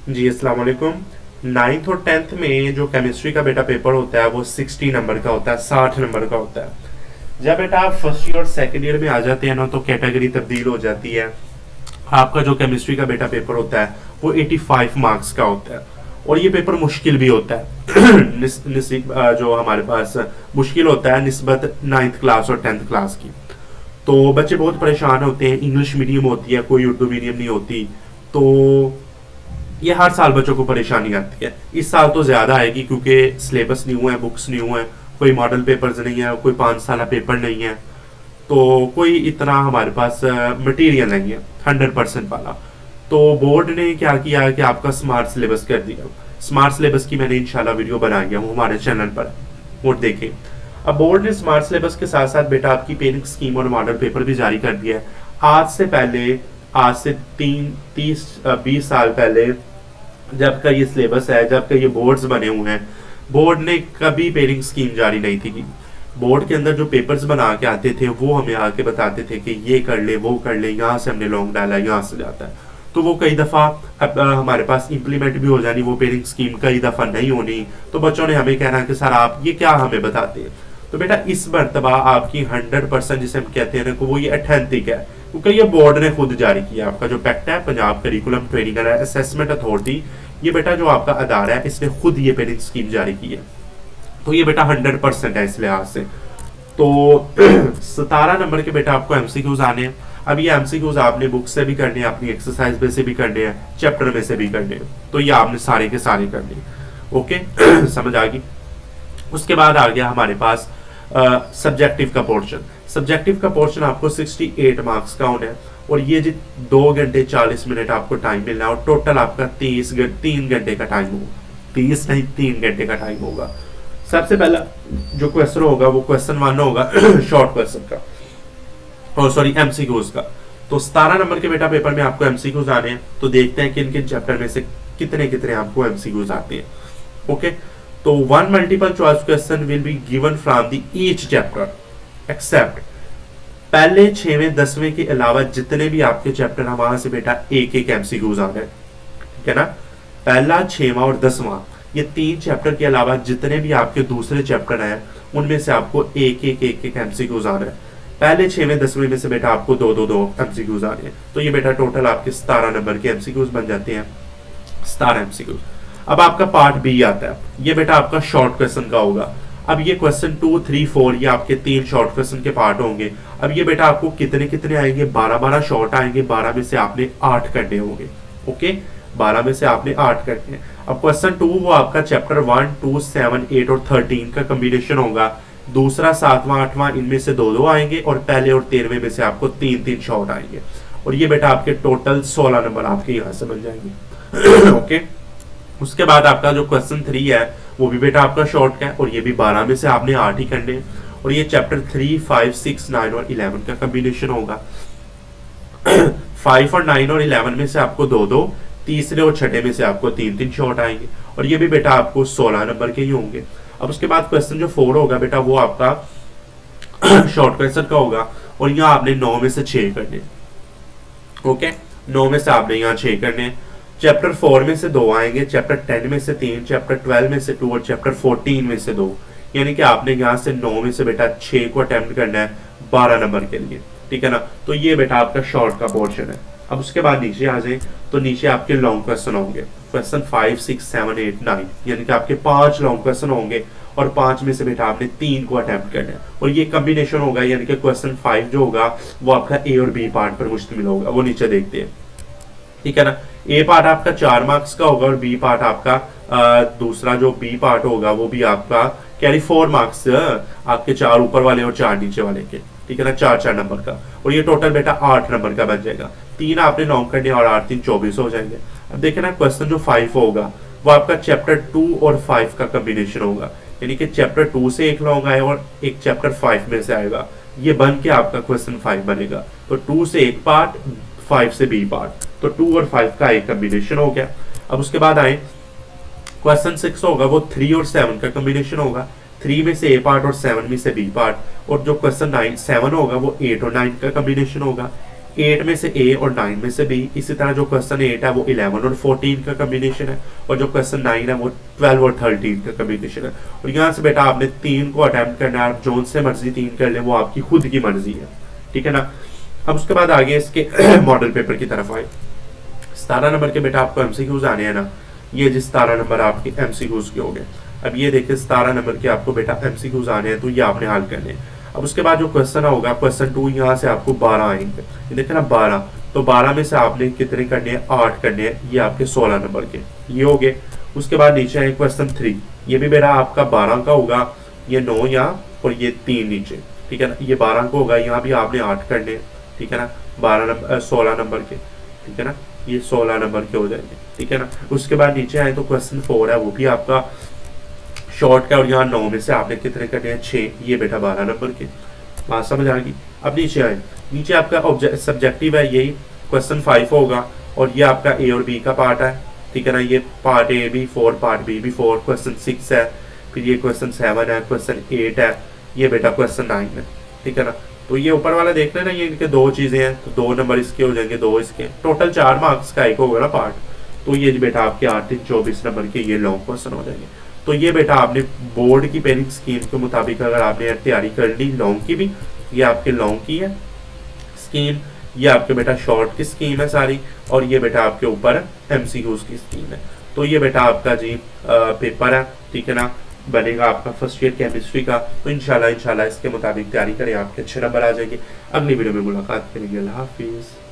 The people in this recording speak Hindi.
जी अस्सलाम वालेकुम। नाइन्थ और टेंथ में जो केमिस्ट्री का बेटा पेपर होता है वो 60 नंबर का होता है, 60 नंबर का होता है। जब बेटा आप फर्स्ट ईयर और सेकेंड ईयर में आ जाते हैं ना तो कैटेगरी तब्दील हो जाती है। आपका जो केमिस्ट्री का बेटा पेपर होता है वो 85 मार्क्स का होता है और ये पेपर मुश्किल भी होता है। जो हमारे पास मुश्किल होता है निस्बत नाइन्थ क्लास और टेंथ क्लास की। तो बच्चे बहुत परेशान होते हैं, इंग्लिश मीडियम होती है, कोई उर्दू मीडियम नहीं होती। तो ये हर साल बच्चों को परेशानी आती है। इस साल तो ज्यादा आएगी क्योंकि सिलेबस न्यू है, बुक्स न्यू है, कोई मॉडल पेपर्स नहीं है, कोई 5 साल पेपर नहीं है। तो कोई इतना हमारे पास मटेरियल नहीं है 100% वाला। तो बोर्ड ने क्या किया कि आपका स्मार्ट सिलेबस कर दिया। स्मार्ट सिलेबस की मैंने इंशाल्लाह वीडियो बनाई है, वो हमारे चैनल पर, वो देखें। अब बोर्ड ने स्मार्ट सिलेबस के साथ साथ बेटा आपकी पेनिंग स्कीम और मॉडल पेपर भी जारी कर दिया है। आज से पहले, आज से 20 साल पहले जब का ये सिलेबस है, जब का ये बोर्ड्स बने हुए हैं, बोर्ड ने कभी पेरिंग स्कीम जारी नहीं थी की। बोर्ड के अंदर जो पेपर्स बना के आते थे वो हमें आके बताते थे कि ये कर ले, वो कर ले, यहाँ से हमने लॉन्ग डाला, यहाँ से जाता है। तो वो कई दफ़ा हमारे पास इम्प्लीमेंट भी हो जानी, वो पेरिंग स्कीम कई दफ़ा नहीं होनी। तो बच्चों ने हमें कहना कि सर आप ये क्या हमें बताते हैं। तो बेटा इस मरतबा आपकी 100% जिसे हम कहते हैं ना वो ये अथेंटिक है, क्योंकि ये बोर्ड ने खुद जारी किया। आपका जो पैक्ट है, Punjab curriculum training and assessment authority, ये बेटा जो आपका अदारा है इसने खुद ये पेरिंग स्कीम जारी की है। तो ये बेटा 100% है इस लिहाज से। तो 17 नंबर के बेटा आपको एमसीक्यूज आने हैं। अब ये एमसीक्यूज आपने बुक से भी करने हैं, अपनी एक्सरसाइज में से भी करने हैं, चैप्टर में से भी करने हैं। तो ये आपने सारे के सारे करने हैं। ओके समझ आ गई। उसके बाद आ गया हमारे पास सब्जेक्टिव का पोर्शन। सब्जेक्टिव का पोर्शन आपको 68 मार्क्स का होना है और ये जी 2 घंटे 40 मिनट आपको टाइम मिलना है और टोटल आपका 3 घंटे का टाइम होगा। 30 नहीं, 3 घंटे का टाइम होगा। सबसे पहला जो क्वेश्चन होगा वो क्वेश्चन 1 होगा शॉर्ट क्वेश्चन का, और सॉरी एमसीक्यूज का। तो 17 नंबर के बेटा पेपर में आपको एमसीक्यूज आने हैं। तो देखते हैं कि इनके चैप्टर में से कितने कितने आपको एमसीक्यूज आते हैं। ओके, तो 1 multiple choice question will be given from the each chapter except पहले 6वें 10वें के अलावा जितने भी आपके चैप्टर हैं वहां से बेटा एक एक एमसीक्यूज आ रहे हैं। ठीक है ना, पहला 6वां और 10वां ये 3 चैप्टर के अलावा जितने भी आपके दूसरे चैप्टर हैं उनमें से आपको एक एमसीक्यूज आ रहे हैं। पहले 6वें 10वें में से बेटा आपको दो एमसीक्यूज आ रहे हैं। तो ये बेटा टोटल आपके 17 नंबर के एमसीक्यूज बन जाते हैं, 17 एमसीक्यूज। अब आपका पार्ट बी आता है, ये बेटा आपका शॉर्ट क्वेश्चन का होगा। अब ये क्वेश्चन 2, 3, 4 ये आपके 3 शॉर्ट क्वेश्चन के पार्ट होंगे। अब ये बेटा आपको कितने कितने आएंगे, 12 शॉर्ट आएंगे, 12 में से आपने 8 करने होंगे। ओके, 12 में से आपने 8 करने हैं। अब क्वेश्चन 2 वो आपका चैप्टर 1, 2, 7, 8 और 13 का कॉम्बिनेशन होगा। दूसरा 7वां 8वां इनमें से 2 आएंगे और पहले और 13वें में से आपको 3 शॉर्ट आएंगे। और ये बेटा आपके टोटल 16 नंबर आपके यहाँ से बन जाएंगे। ओके, उसके बाद आपका जो क्वेश्चन 3 है वो भी बेटा आपका शॉर्ट का है और ये भी 12 में से आपने 8 ही करने हैं। और ये चैप्टर 3, 5, 6, 9 और 11 का कॉम्बिनेशन होगा। 5 और 9 और 11 में से आपको 2, तीसरे और छठे में से आपको 3 शॉर्ट आएंगे और ये भी बेटा आपको 16 नंबर के ही होंगे। अब उसके बाद क्वेश्चन जो 4 होगा बेटा वो आपका शॉर्ट क्वेश्चन का होगा और यहाँ आपने 9 में से 6 करने। ओके, 9 में से आपने यहाँ 6 करने। चैप्टर 4 में से 2 आएंगे, चैप्टर 10 में से 3, चैप्टर 12 में से 2 और चैप्टर 14 में से 2। यानी कि आपने यहाँ से 9 में से बेटा 6 को अटेम्प्ट करना है 12 नंबर के लिए। ठीक है ना, तो ये बेटा आपका शॉर्ट का पोर्शन है। अब उसके बाद नीचे आ जाए तो नीचे आपके लॉन्ग क्वेश्चन होंगे, क्वेश्चन 5, 6, 7, 8, 9 यानी कि आपके 5 लॉन्ग क्वेश्चन होंगे और 5 में से बेटा आपने 3 को अटेम्प्ट करना है। और ये कॉम्बिनेशन होगा, यानी कि क्वेश्चन 5 जो होगा वो आपका ए और बी पार्ट पर मुश्तमिल होगा। वो नीचे देखते हैं। ठीक है ना, ए पार्ट आपका 4 मार्क्स का होगा और बी पार्ट आपका दूसरा जो बी पार्ट होगा वो भी आपका कैरी 4 मार्क्स, आपके 4 ऊपर वाले और 4 नीचे वाले के। ठीक है ना, 4 नंबर का। और ये टोटल बेटा 8 नंबर का बन जाएगा। 3 आपने लॉन्ग करने और 8 3 24 हो जाएंगे। अब देखे ना, क्वेश्चन जो 5 होगा वो आपका चैप्टर 2 और 5 का कॉम्बिनेशन होगा, यानी कि चैप्टर 2 से एक लॉन्ग आए और एक चैप्टर 5 में से आएगा। ये बन के आपका क्वेश्चन 5 बनेगा। तो 2 से एक पार्ट, 5 से बी पार्ट, तो 2 और 5 का एक कॉम्बिनेशन हो गया। अब उसके बाद आए क्वेश्चन 6 होगा वो 3 और 7 का कॉम्बिनेशन होगा। 3 में से ए पार्ट और 7 में से बी पार्ट। और जो क्वेश्चन 7 होगा वो 8 और 9 का कॉम्बिनेशन होगा। 8 में से ए और 9 में से बी। इसी तरह जो क्वेश्चन 8 है वो 11 और 14 का कम्बिनेशन है, और जो क्वेश्चन 9 है वो 12 और 13 का कम्बिनेशन है। और यहाँ से बेटा आपने 3 को अटेम्प्ट करना है, आप जोन से मर्जी 3 कर ले, वो आपकी खुद की मर्जी है, ठीक है ना। अब उसके बाद आगे इसके मॉडल पेपर की तरफ आए। 17 नंबर के बेटा आपको एमसीक्यूज आने हैं ना, ये जिस 17 नंबर आपके एमसीक्यूज के हो गए। अब ये देखिए 17 नंबर के आपको बेटा एमसीक्यूज आने हैं, तो ये आपने हल करने हैं। अब उसके बाद जो क्वेश्चन होगा क्वेश्चन 2, यहाँ से आपको 12 आएंगे, ये देखे ना 12, तो 12 में से आपने कितने करने हैं, 8 करने हैं, ये आपके 16 नंबर के ये हो गए। उसके बाद नीचे आए क्वेश्चन 3, ये भी बेटा आपका 12 का होगा, ये 9 यहाँ और ये 3 नीचे, ठीक है ना। ये 12 का होगा, यहाँ भी आपने 8 करने हैं, ठीक है ना, 16 नंबर के, ठीक है ना, ये 16 नंबर के हो जाएंगे, ठीक है ना। उसके बाद नीचे आए तो क्वेश्चन 4 है, वो भी आपका शॉर्ट का, और यहाँ 9 में से आपने कितने करने हैं, 6, ये बेटा 12 नंबर के। बात समझ आ गई। अब नीचे आए, नीचे आपका सब्जेक्टिव है, यही क्वेश्चन 5 होगा, और ये आपका ए और बी का पार्ट है, ठीक है ना। ये पार्ट ए भी 4, पार्ट बी भी 4, क्वेश्चन 6 है, फिर ये क्वेश्चन 7 है, क्वेश्चन 8 है, ये बेटा क्वेश्चन 9 है, ठीक है ना। तो ये ऊपर वाला देख लेना, ये इनके 2 चीजें हैं, तो 2 नंबर इसके हो जाएंगे, 2 इसके, टोटल 4 मार्क्स का एक होगा ना पार्ट। तो ये बेटा आपके 8 3 24 नंबर के ये लॉन्ग क्वेश्चन हो जाएंगे। तो ये बेटा आपने बोर्ड की पेनिंग स्कीम के मुताबिक अगर आपने तैयारी कर ली लॉन्ग की भी, ये आपके लॉन्ग की है स्कीम, ये आपके बेटा शॉर्ट की स्कीम है सारी, और ये बेटा आपके ऊपर एमसीक्यूज की स्कीम है। तो ये बेटा आपका जी पेपर है, ठीक है ना, बनेगा आपका फर्स्ट ईयर केमिस्ट्री का। तो इंशाल्लाह इसके मुताबिक तैयारी करें, आपके अच्छे नंबर आ जाएंगे। अगली वीडियो में मुलाकात करेंगे। अल्लाह हाफिज़।